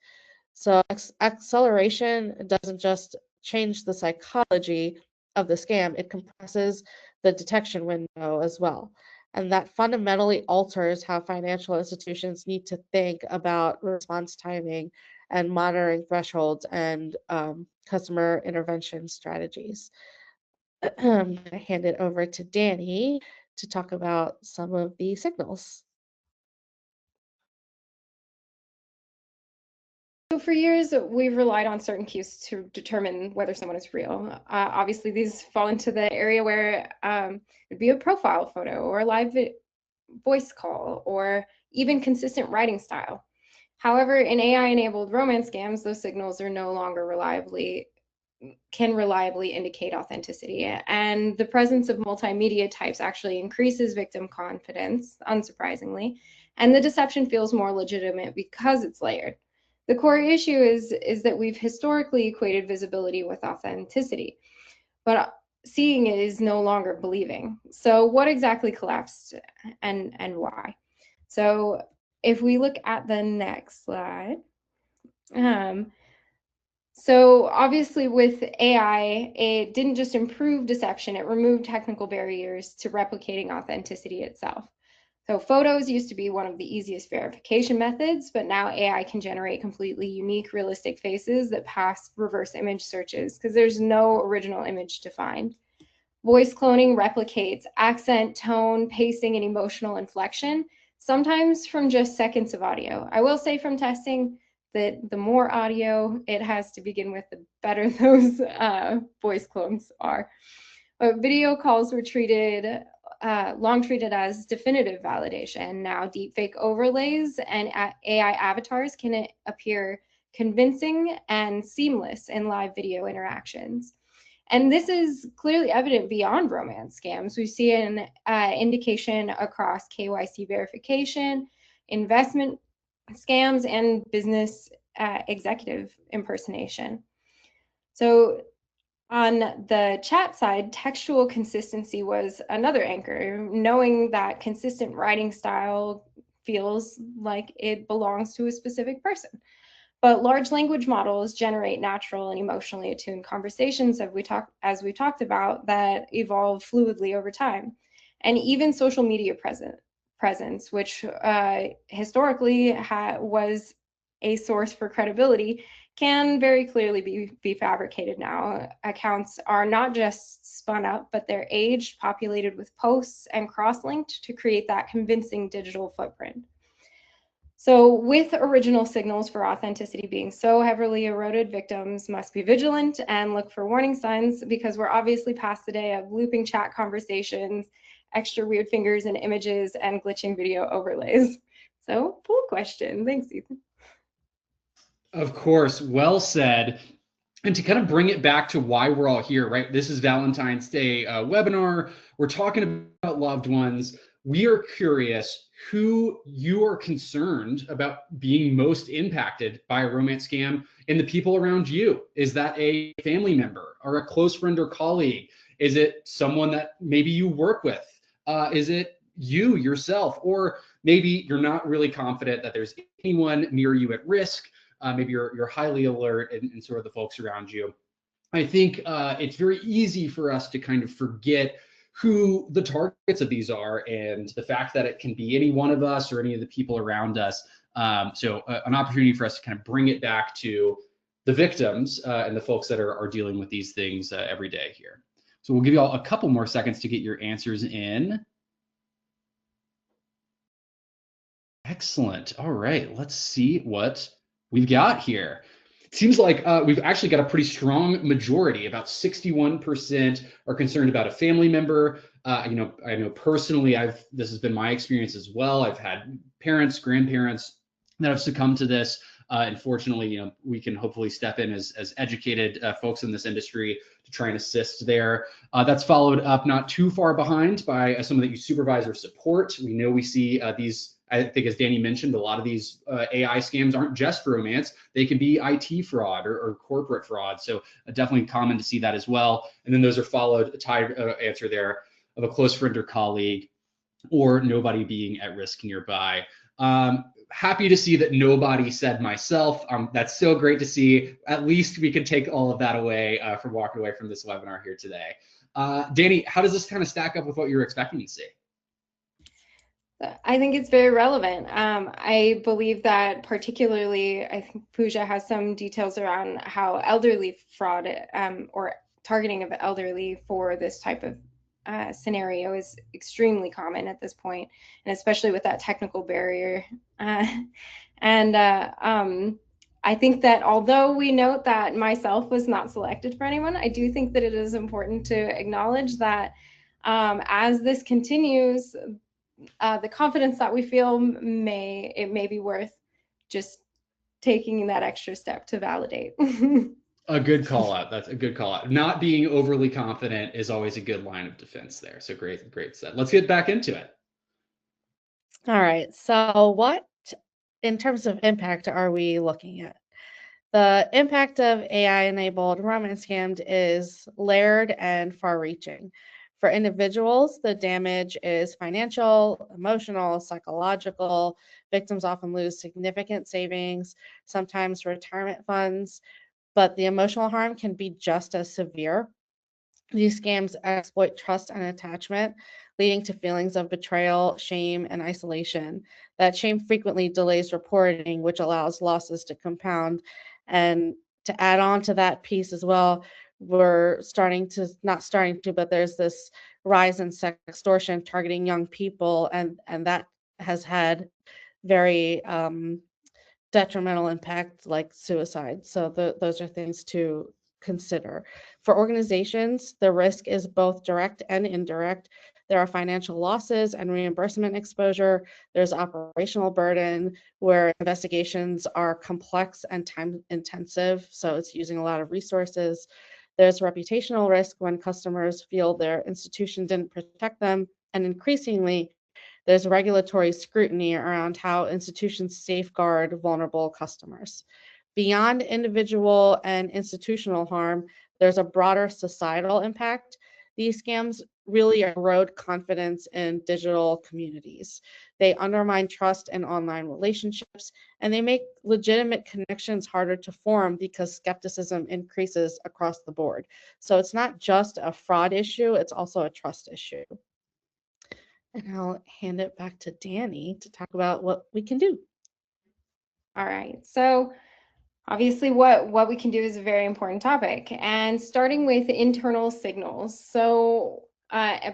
So acceleration doesn't just change the psychology of the scam, it compresses the detection window as well. And that fundamentally alters how financial institutions need to think about response timing and monitoring thresholds and customer intervention strategies. I'm going to hand it over to Danny to talk about some of the signals. So for years, we've relied on certain cues to determine whether someone is real. Obviously, these fall into the area where it'd be a profile photo or a live voice call or even consistent writing style. However, in AI-enabled romance scams, those signals are no longer can reliably indicate authenticity. And the presence of multimedia types actually increases victim confidence, unsurprisingly, and the deception feels more legitimate because it's layered. The core issue is that we've historically equated visibility with authenticity, but seeing it is no longer believing. So what exactly collapsed and why? So if we look at the next slide, so obviously with AI, it didn't just improve deception, it removed technical barriers to replicating authenticity itself. So photos used to be one of the easiest verification methods, but now AI can generate completely unique, realistic faces that pass reverse image searches because there's no original image to find. Voice cloning replicates accent, tone, pacing, and emotional inflection, sometimes from just seconds of audio. I will say from testing that the more audio it has to begin with, the better those voice clones are. But video calls were long treated as definitive validation. Now deepfake overlays and AI avatars can appear convincing and seamless in live video interactions. And this is clearly evident beyond romance scams. We see an indication across KYC verification, investment scams, and business executive impersonation. So on the chat side, textual consistency was another anchor, knowing that consistent writing style feels like it belongs to a specific person. But large language models generate natural and emotionally attuned conversations, as we talked about, that evolve fluidly over time. And even social media presence, which historically was a source for credibility, can very clearly be fabricated now. Accounts are not just spun up, but they're aged, populated with posts, and cross-linked to create that convincing digital footprint. So with original signals for authenticity being so heavily eroded, victims must be vigilant and look for warning signs, because we're obviously past the day of looping chat conversations, extra weird fingers and images, and glitching video overlays. So full question. Thanks, Ethan. Of course, well said. And to kind of bring it back to why we're all here, right? This is Valentine's Day webinar. We're talking about loved ones. We are curious who you are concerned about being most impacted by a romance scam and the people around you. Is that a family member or a close friend or colleague? Is it someone that maybe you work with? Is it you yourself? Or maybe you're not really confident that there's anyone near you at risk. Maybe you're highly alert and sort of the folks around you. I think it's very easy for us to kind of forget who the targets of these are, and the fact that it can be any one of us or any of the people around us. So an opportunity for us to kind of bring it back to the victims and the folks that are dealing with these things every day here. So we'll give you all a couple more seconds to get your answers in. Excellent. All right, let's see what we've got here. It seems like we've actually got a pretty strong majority. About 61% are concerned about a family member. I know personally, this has been my experience as well. I've had parents, grandparents that have succumbed to this. Unfortunately, we can hopefully step in as educated folks in this industry to try and assist there. That's followed up not too far behind by someone that you supervise or support. We know we see these. I think, as Danny mentioned, a lot of these AI scams aren't just romance. They can be IT fraud or corporate fraud. So definitely common to see that as well. And then those are followed, a tied answer there, of a close friend or colleague, or nobody being at risk nearby. Happy to see that nobody said myself. That's so great to see. At least we can take all of that away from walking away from this webinar here today. Danny, how does this kind of stack up with what you were expecting to see? I think it's very relevant. I believe that particularly, I think Pooja has some details around how elderly fraud or targeting of elderly for this type of scenario is extremely common at this point, and especially with that technical barrier. I think that although we note that myself was not selected for anyone, I do think that it is important to acknowledge that as this continues, the confidence that we feel may be worth just taking that extra step to validate. A good call out. That's a good call out. Not being overly confident is always a good line of defense there. So great set. Let's get back into it. All right. So what, in terms of impact, are we looking at? The impact of AI-enabled romance scams is layered and far-reaching. For individuals, the damage is financial, emotional, psychological. Victims often lose significant savings, sometimes retirement funds, but the emotional harm can be just as severe. These scams exploit trust and attachment, leading to feelings of betrayal, shame, and isolation. That shame frequently delays reporting, which allows losses to compound. And to add on to that piece as well, we're not starting to, but there's this rise in sextortion targeting young people, and that has had very detrimental impact like suicide. So those are things to consider. For organizations, the risk is both direct and indirect. There are financial losses and reimbursement exposure. There's operational burden where investigations are complex and time intensive, so it's using a lot of resources. There's reputational risk when customers feel their institution didn't protect them, and increasingly, there's regulatory scrutiny around how institutions safeguard vulnerable customers. Beyond individual and institutional harm, there's a broader societal impact. These scams really erode confidence in digital communities. They undermine trust in online relationships, and they make legitimate connections harder to form because skepticism increases across the board. So it's not just a fraud issue, it's also a trust issue. And I'll hand it back to Danny to talk about what we can do. All right. So obviously what we can do is a very important topic, and starting with internal signals. So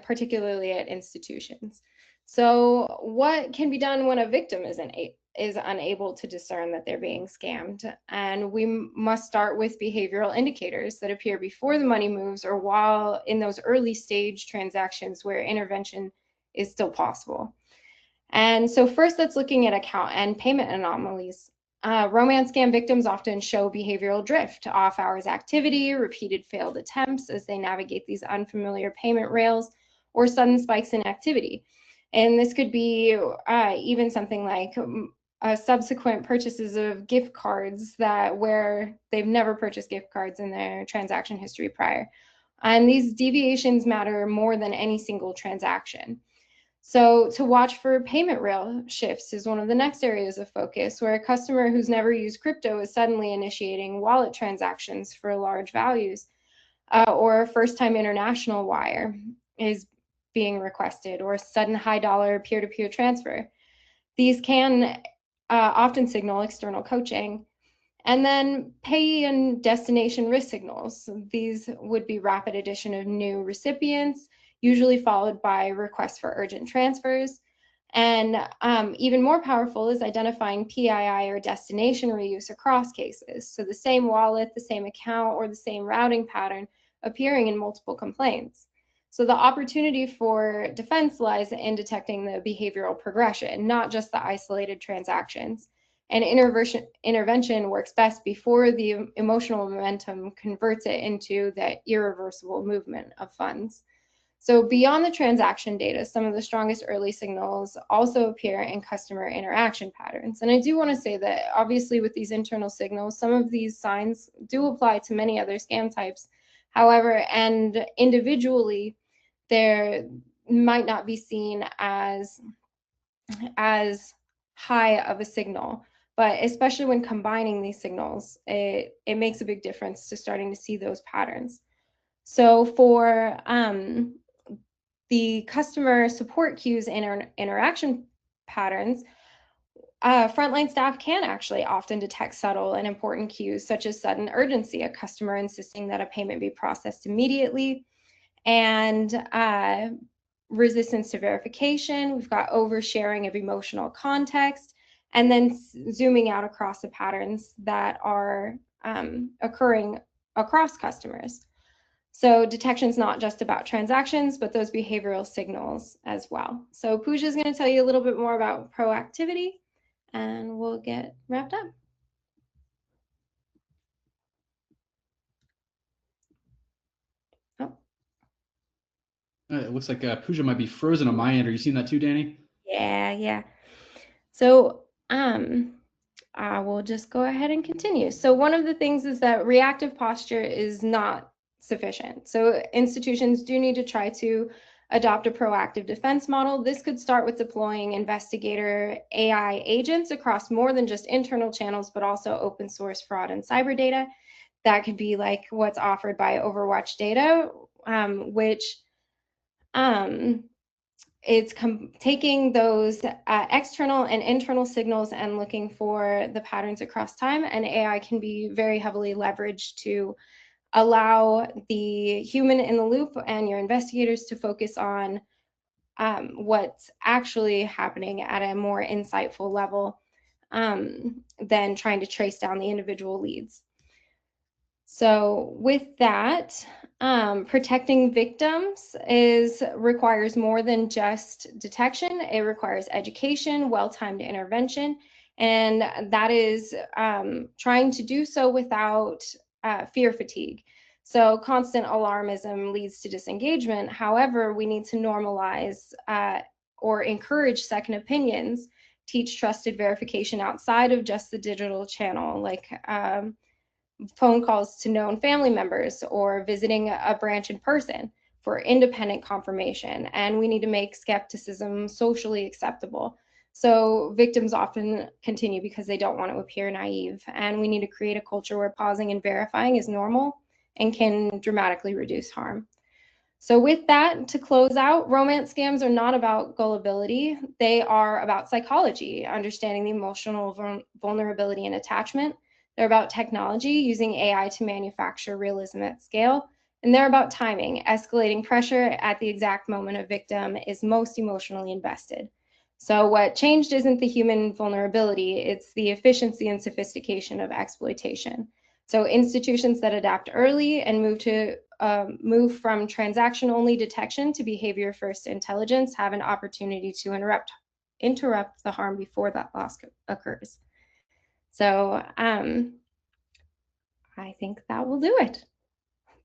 particularly at institutions. So what can be done when a victim is unable to discern that they're being scammed? And we must start with behavioral indicators that appear before the money moves or while in those early stage transactions where intervention is still possible. And so first, let's looking at account and payment anomalies. Romance scam victims often show behavioral drift, off-hours activity, repeated failed attempts as they navigate these unfamiliar payment rails, or sudden spikes in activity. And this could be even something like subsequent purchases of gift cards where they've never purchased gift cards in their transaction history prior. And these deviations matter more than any single transaction. So to watch for payment rail shifts is one of the next areas of focus, where a customer who's never used crypto is suddenly initiating wallet transactions for large values, or a first-time international wire is being requested, or a sudden high-dollar peer-to-peer transfer. These can often signal external coaching. And then pay and destination risk signals. These would be rapid addition of new recipients, usually followed by requests for urgent transfers. And even more powerful is identifying PII or destination reuse across cases. So the same wallet, the same account, or the same routing pattern appearing in multiple complaints. So the opportunity for defense lies in detecting the behavioral progression, not just the isolated transactions. And intervention works best before the emotional momentum converts it into that irreversible movement of funds. So beyond the transaction data, some of the strongest early signals also appear in customer interaction patterns. And I do want to say that obviously with these internal signals, some of these signs do apply to many other scam types. However, and individually, they might not be seen as high of a signal. But especially when combining these signals, it makes a big difference to starting to see those patterns. So for the customer support cues and interaction patterns, frontline staff can actually often detect subtle and important cues, such as sudden urgency, a customer insisting that a payment be processed immediately, and resistance to verification. We've got oversharing of emotional context, and then zooming out across the patterns that are occurring across customers. So detection is not just about transactions, but those behavioral signals as well. So Pooja is going to tell you a little bit more about proactivity, and we'll get wrapped up. It looks like Pooja might be frozen on my end. Are you seeing that too, Danny? Yeah. So I will just go ahead and continue. So one of the things is that reactive posture is not sufficient. So institutions do need to try to adopt a proactive defense model. This could start with deploying investigator AI agents across more than just internal channels, but also open source fraud and cyber data. That could be like what's offered by Overwatch Data, which it's taking those external and internal signals and looking for the patterns across time, and AI can be very heavily leveraged to allow the human in the loop and your investigators to focus on what's actually happening at a more insightful level than trying to trace down the individual leads. So with that, protecting victims requires more than just detection. It requires education, well-timed intervention, and that is trying to do so without fear fatigue. So constant alarmism leads to disengagement. However, we need to normalize or encourage second opinions, teach trusted verification outside of just the digital channel, like phone calls to known family members or visiting a branch in person for independent confirmation. And we need to make skepticism socially acceptable. So victims often continue because they don't want to appear naive. And we need to create a culture where pausing and verifying is normal and can dramatically reduce harm. So with that, to close out, romance scams are not about gullibility. They are about psychology, understanding the emotional vulnerability and attachment. They're about technology, using AI to manufacture realism at scale. And they're about timing, escalating pressure at the exact moment a victim is most emotionally invested. So what changed isn't the human vulnerability, it's the efficiency and sophistication of exploitation. So institutions that adapt early and move from transaction-only detection to behavior-first intelligence have an opportunity to interrupt the harm before that loss occurs. So I think that will do it.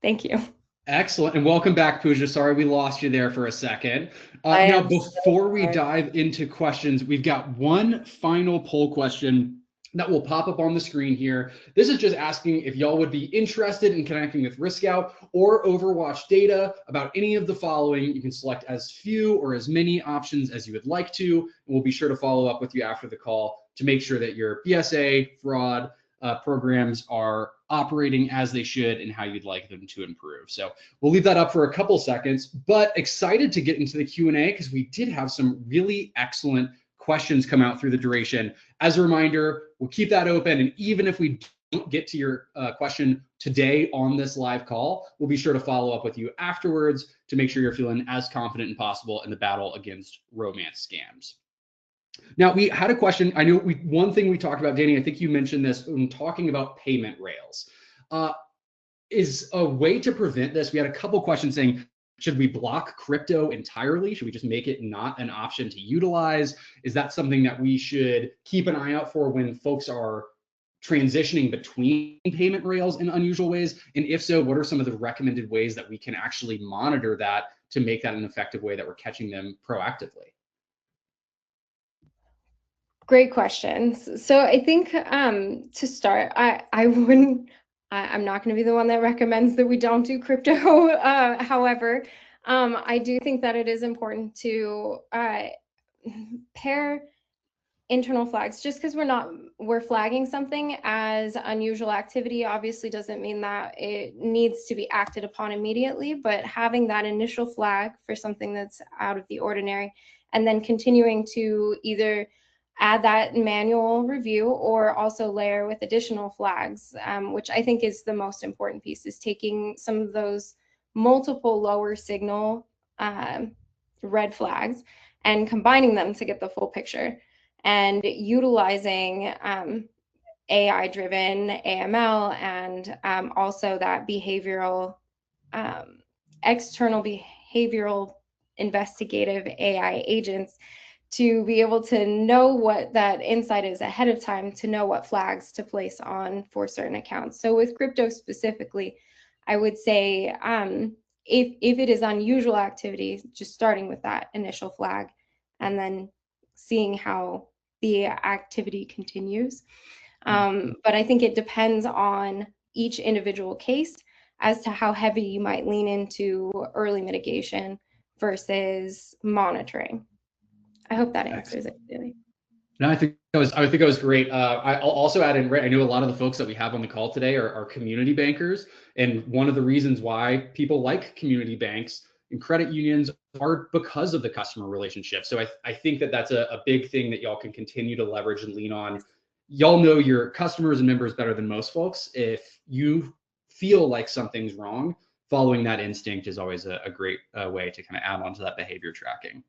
Thank you. Excellent. And welcome back, Pooja. Sorry we lost you there for a second. Now, before we dive into questions, we've got one final poll question that will pop up on the screen here. This is just asking if y'all would be interested in connecting with RiskScout or Overwatch Data about any of the following. You can select as few or as many options as you would like to, and we'll be sure to follow up with you after the call to make sure that your BSA, fraud, programs are operating as they should and how you'd like them to improve. So we'll leave that up for a couple seconds, but excited to get into the Q&A because we did have some really excellent questions come out through the duration. As a reminder, we'll keep that open, and even if we don't get to your question today on this live call, we'll be sure to follow up with you afterwards to make sure you're feeling as confident as possible in the battle against romance scams. Now, we had a question. I know one thing we talked about, Danny, I think you mentioned this when talking about payment rails. Is a way to prevent this, we had a couple questions saying, should we block crypto entirely? Should we just make it not an option to utilize? Is that something that we should keep an eye out for when folks are transitioning between payment rails in unusual ways? And if so, what are some of the recommended ways that we can actually monitor that to make that an effective way that we're catching them proactively? Great questions. So I think to start, I'm not going to be the one that recommends that we don't do crypto. However, I do think that it is important to pair internal flags. Just because we're flagging something as unusual activity obviously doesn't mean that it needs to be acted upon immediately, but having that initial flag for something that's out of the ordinary and then continuing to either add that manual review or also layer with additional flags, which I think is the most important piece, is taking some of those multiple lower signal red flags and combining them to get the full picture, and utilizing AI-driven AML and also that behavioral, external behavioral investigative AI agents to be able to know what that insight is ahead of time, to know what flags to place on for certain accounts. So with crypto specifically, I would say if it is unusual activity, just starting with that initial flag and then seeing how the activity continues. But I think it depends on each individual case as to how heavy you might lean into early mitigation versus monitoring. I hope that answers it, really. No, I think that was great. I'll also add in, I know a lot of the folks that we have on the call today are community bankers, and one of the reasons why people like community banks and credit unions are because of the customer relationship. So I think that that's a big thing that y'all can continue to leverage and lean on. Y'all know your customers and members better than most folks. If you feel like something's wrong, following that instinct is always a great way to kind of add on to that behavior tracking.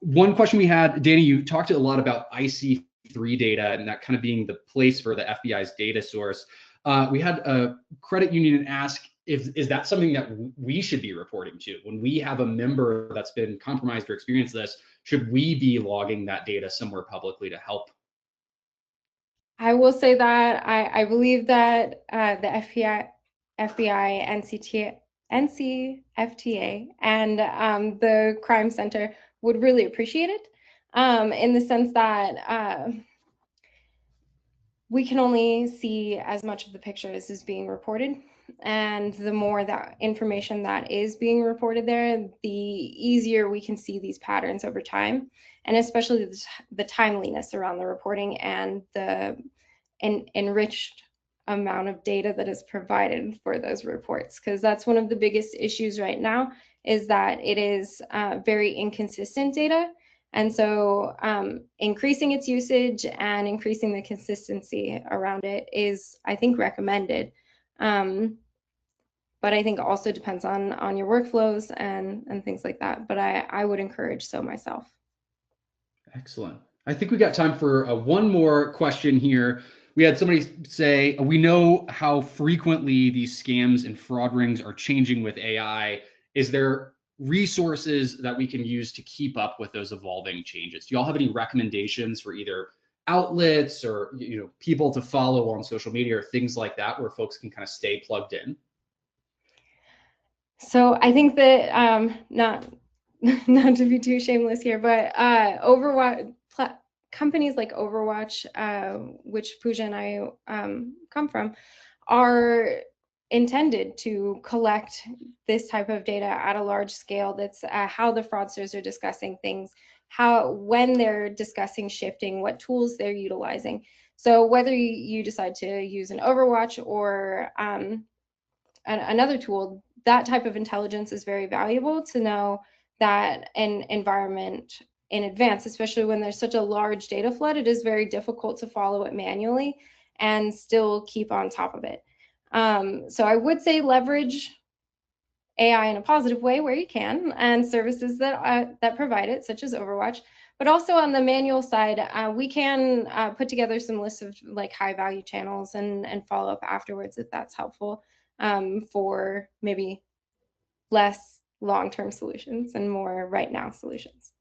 One question we had, Danny, you talked a lot about IC3 data and that kind of being the place for the FBI's data source. We had a credit union ask, is that something that we should be reporting to? When we have a member that's been compromised or experienced this, should we be logging that data somewhere publicly to help? I will say that I believe that the FBI, NCFTA, and the Crime Center would really appreciate it, in the sense that we can only see as much of the picture as is being reported. And the more that information that is being reported there, the easier we can see these patterns over time, and especially the timeliness around the reporting and the enriched amount of data that is provided for those reports. Because that's one of the biggest issues right now, is that it is very inconsistent data. And so increasing its usage and increasing the consistency around it is, I think, recommended. But I think also depends on your workflows and things like that. But I would encourage so myself. Excellent. I think we got time for one more question here. We had somebody say, we know how frequently these scams and fraud rings are changing with AI. Is there resources that we can use to keep up with those evolving changes? Do y'all have any recommendations for either outlets or people to follow on social media or things like that where folks can kind of stay plugged in? So I think that not to be too shameless here, but Overwatch companies like Overwatch, which Pooja and I come from, are intended to collect this type of data at a large scale. That's how the fraudsters are discussing things, when they're discussing shifting, what tools they're utilizing. So whether you decide to use an Overwatch or another tool, that type of intelligence is very valuable to know that an environment in advance, especially when there's such a large data flood. It is very difficult to follow it manually and still keep on top of it. So I would say leverage AI in a positive way where you can, and services that provide it, such as Overwatch. But also on the manual side, we can put together some lists of like high value channels and follow up afterwards if that's helpful, for maybe less long-term solutions and more right now solutions.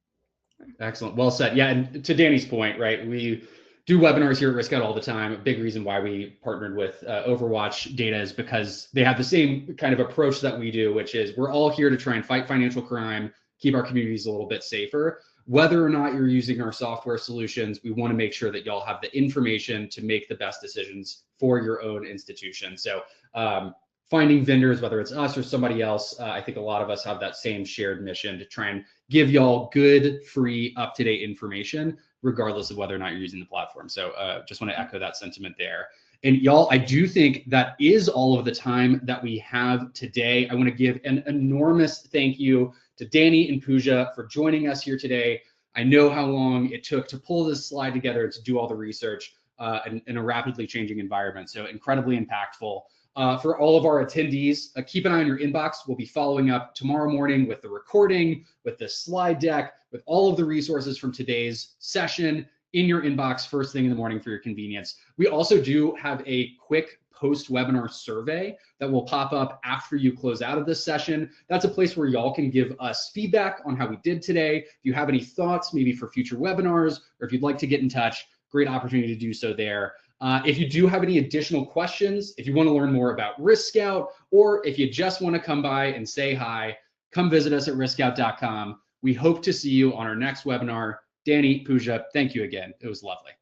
Excellent. Well said. Yeah. And to Danny's point, right, we do webinars here at RiskScout all the time. A big reason why we partnered with Overwatch Data is because they have the same kind of approach that we do, which is we're all here to try and fight financial crime, keep our communities a little bit safer. Whether or not you're using our software solutions, we want to make sure that y'all have the information to make the best decisions for your own institution. So finding vendors, whether it's us or somebody else, I think a lot of us have that same shared mission to try and give y'all good, free, up-to-date information, regardless of whether or not you're using the platform. So just want to echo that sentiment there. And y'all, I do think that is all of the time that we have today. I want to give an enormous thank you to Danny and Pooja for joining us here today. I know how long it took to pull this slide together to do all the research in a rapidly changing environment. So incredibly impactful. For all of our attendees, keep an eye on your inbox. We'll be following up tomorrow morning with the recording, with the slide deck, with all of the resources from today's session in your inbox first thing in the morning for your convenience. We also do have a quick post-webinar survey that will pop up after you close out of this session. That's a place where y'all can give us feedback on how we did today. If you have any thoughts, maybe for future webinars, or if you'd like to get in touch, great opportunity to do so there. If you do have any additional questions, if you want to learn more about RiskScout, or if you just want to come by and say hi, come visit us at riskscout.com. We hope to see you on our next webinar. Danny, Pooja, thank you again. It was lovely.